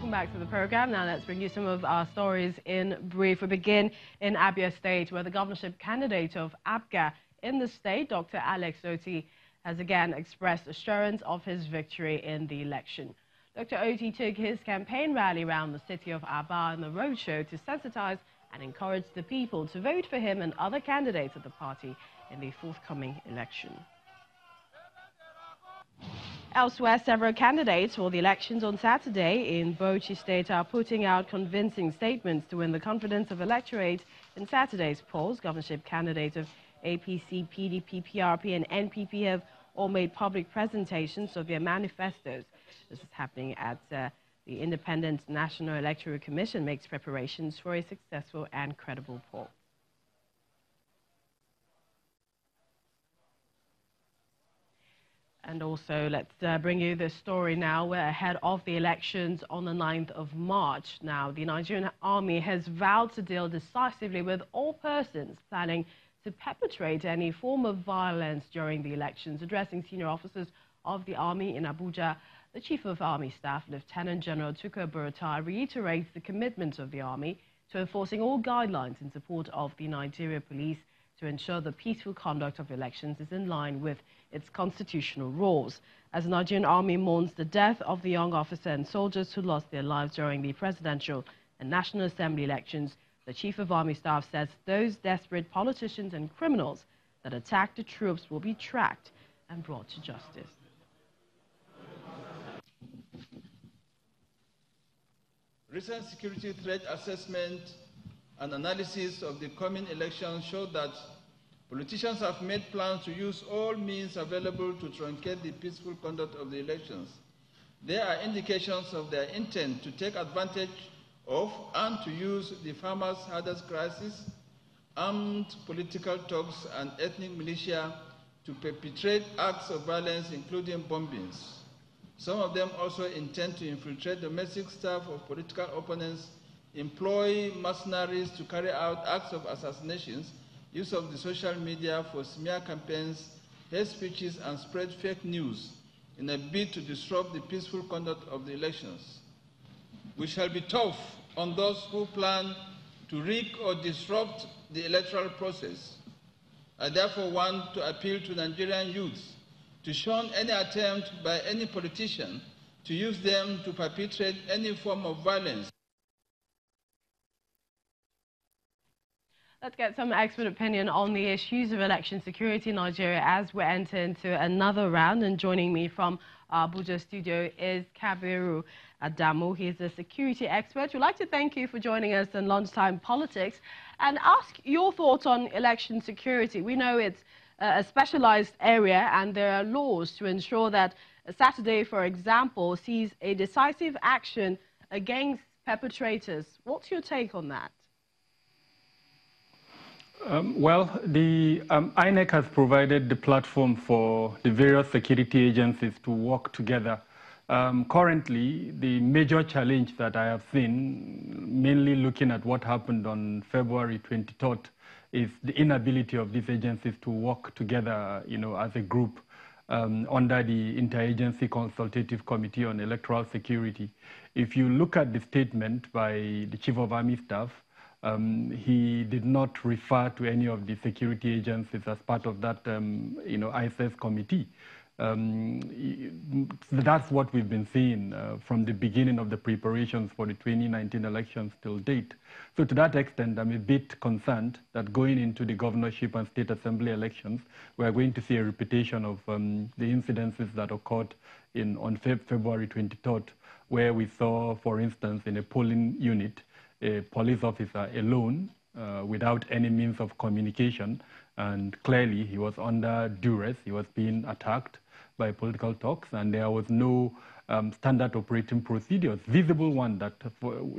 welcome back to the program. Now let's bring you some of our stories in brief. We begin in Abia State, where the governorship candidate of APGA in the state, Dr. Alex Oti, has again expressed assurance of his victory in the election. Dr. Oti took his campaign rally around the city of Aba in the roadshow to sensitize and encourage the people to vote for him and other candidates of the party in the forthcoming election. Elsewhere, several candidates for the elections on Saturday in Bauchi State are putting out convincing statements to win the confidence of electorate in Saturday's polls. Governorship candidates of APC, PDP, PRP and NPP have all made public presentations of their manifestos. This is happening at the Independent National Electoral Commission makes preparations for a successful and credible poll. And also, let's bring you this story now. We're ahead of the elections on the 9th of March. Now, the Nigerian Army has vowed to deal decisively with all persons planning to perpetrate any form of violence during the elections. Addressing senior officers of the Army in Abuja, the Chief of Army Staff, Lieutenant General Tukur Buratai, reiterates the commitment of the Army to enforcing all guidelines in support of the Nigeria Police to ensure the peaceful conduct of elections is in line with its constitutional rules. As the Nigerian Army mourns the death of the young officer and soldiers who lost their lives during the presidential and National Assembly elections, the Chief of Army Staff says those desperate politicians and criminals that attacked the troops will be tracked and brought to justice. Recent security threat assessment and analysis of the coming elections show that politicians have made plans to use all means available to truncate the peaceful conduct of the elections. There are indications of their intent to take advantage of and to use the farmers' hardest crisis, armed political thugs and ethnic militia to perpetrate acts of violence, including bombings. Some of them also intend to infiltrate domestic staff of political opponents, employ mercenaries to carry out acts of assassinations, use of the social media for smear campaigns, hate speeches, and spread fake news in a bid to disrupt the peaceful conduct of the elections. We shall be tough on those who plan to rig or disrupt the electoral process. I therefore want to appeal to Nigerian youths to shun any attempt by any politician to use them to perpetrate any form of violence. Let's get some expert opinion on the issues of election security in Nigeria as we enter into another round. And joining me from our Abuja studio is Kabiru Adamu. He is a security expert. We'd like to thank you for joining us in Lunchtime Politics and ask your thoughts on election security. We know it's a specialized area and there are laws to ensure that Saturday, for example, sees a decisive action against perpetrators. What's your take on that? Well, the INEC has provided the platform for the various security agencies to work together. Currently, the major challenge that I have seen, mainly looking at what happened on February 23rd, is the inability of these agencies to work together, as a group under the Interagency Consultative Committee on Electoral Security. If you look at the statement by the Chief of Army Staff, he did not refer to any of the security agencies as part of that, ISS committee. That's what we've been seeing from the beginning of the preparations for the 2019 elections till date. So to that extent, I'm a bit concerned that going into the governorship and state assembly elections, we're going to see a repetition of the incidences that occurred on February 23rd, where we saw, for instance, in a polling unit, a police officer alone without any means of communication, and clearly he was under duress. He was being attacked by political thugs, and there was no standard operating procedures, visible one that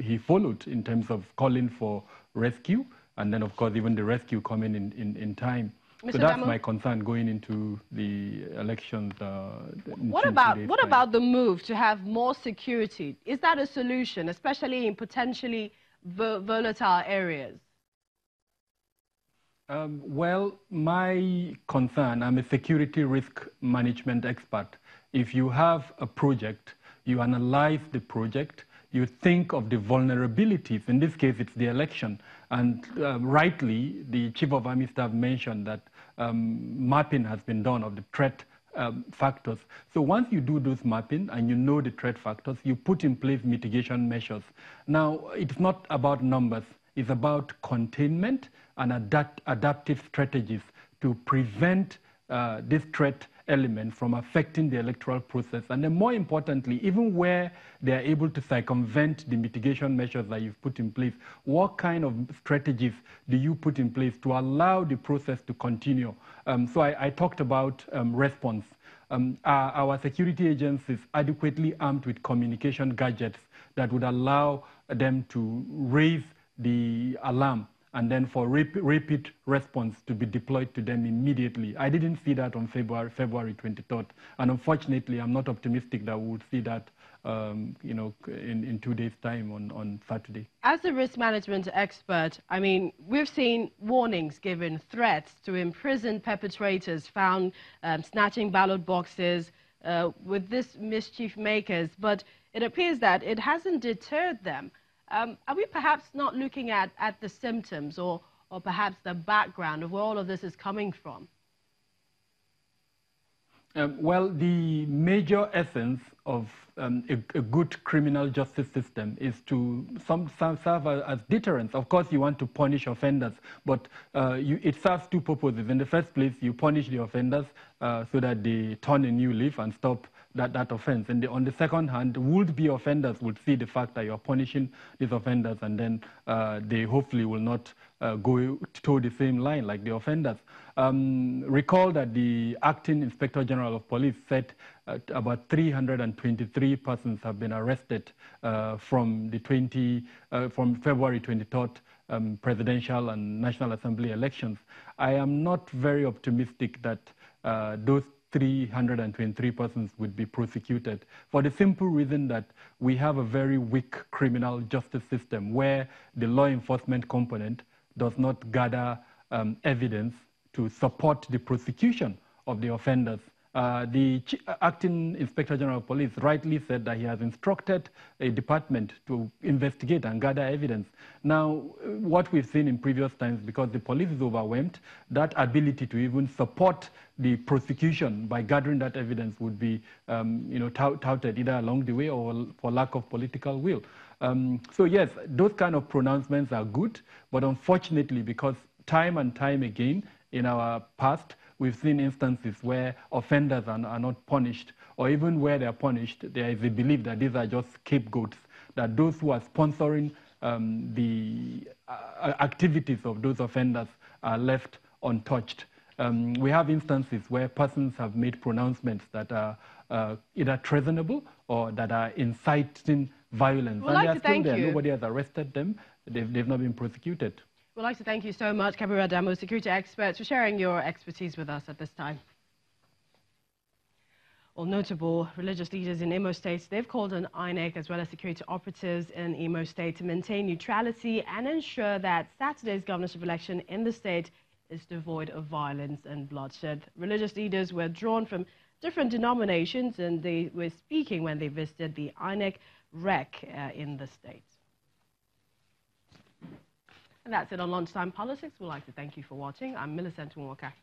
he followed in terms of calling for rescue, and then of course even the rescue coming in time. So that's my concern going into the elections. What about the move to have more security? Is that a solution, especially in potentially volatile areas? Well, my concern, I'm a security risk management expert. If you have a project, you analyze the project, you think of the vulnerabilities. In this case, it's the election. And rightly, the Chief of Army Staff mentioned that mapping has been done of the threat factors. So once you do those mapping and you know the threat factors, you put in place mitigation measures. Now, it's not about numbers. It's about containment and adaptive strategies to prevent this threat element from affecting the electoral process. And then more importantly, even where they are able to circumvent the mitigation measures that you've put in place, what kind of strategies do you put in place to allow the process to continue? So I talked about response. Our security agencies adequately armed with communication gadgets that would allow them to raise the alarm and then for rapid response to be deployed to them immediately. I didn't see that on February 23rd. And unfortunately, I'm not optimistic that we would see that in 2 days' time on Saturday. As a risk management expert, I mean, we've seen warnings given, threats to imprison perpetrators found snatching ballot boxes with these mischief makers, but it appears that it hasn't deterred them. Are we perhaps not looking at the symptoms or perhaps the background of where all of this is coming from? Well, the major essence of a good criminal justice system is to serve as deterrence. Of course, you want to punish offenders, but it serves two purposes. In the first place, you punish the offenders so that they turn a new leaf and stop that offense. And on the second hand, would-be offenders would see the fact that you're punishing these offenders, and then they hopefully will not go toe the same line like the offenders. Recall that the acting Inspector General of Police said about 323 persons have been arrested from February 23rd presidential and National Assembly elections. I am not very optimistic that those 323 persons would be prosecuted for the simple reason that we have a very weak criminal justice system where the law enforcement component does not gather evidence to support the prosecution of the offenders. The acting Inspector General of Police rightly said that he has instructed a department to investigate and gather evidence. Now, what we've seen in previous times, because the police is overwhelmed, that ability to even support the prosecution by gathering that evidence would be touted either along the way or for lack of political will. So yes, those kind of pronouncements are good, but unfortunately, because time and time again in our past, we've seen instances where offenders are not punished, or even where they are punished, there is a belief that these are just scapegoats, that those who are sponsoring the activities of those offenders are left untouched. We have instances where persons have made pronouncements that are either treasonable or that are inciting violence. Well, and they are still there. Nobody has arrested them. They've not been prosecuted. We'd like to thank you so much, Kabir Adamu, security expert, for sharing your expertise with us at this time. Well, notable religious leaders in Imo State, they've called on INEC as well as security operatives in Imo State to maintain neutrality and ensure that Saturday's governorship election in the state is devoid of violence and bloodshed. Religious leaders were drawn from different denominations, and they were speaking when they visited the INEC REC in the state. And that's it on Lunchtime Politics. We'd like to thank you for watching. I'm Millicent Nwaka.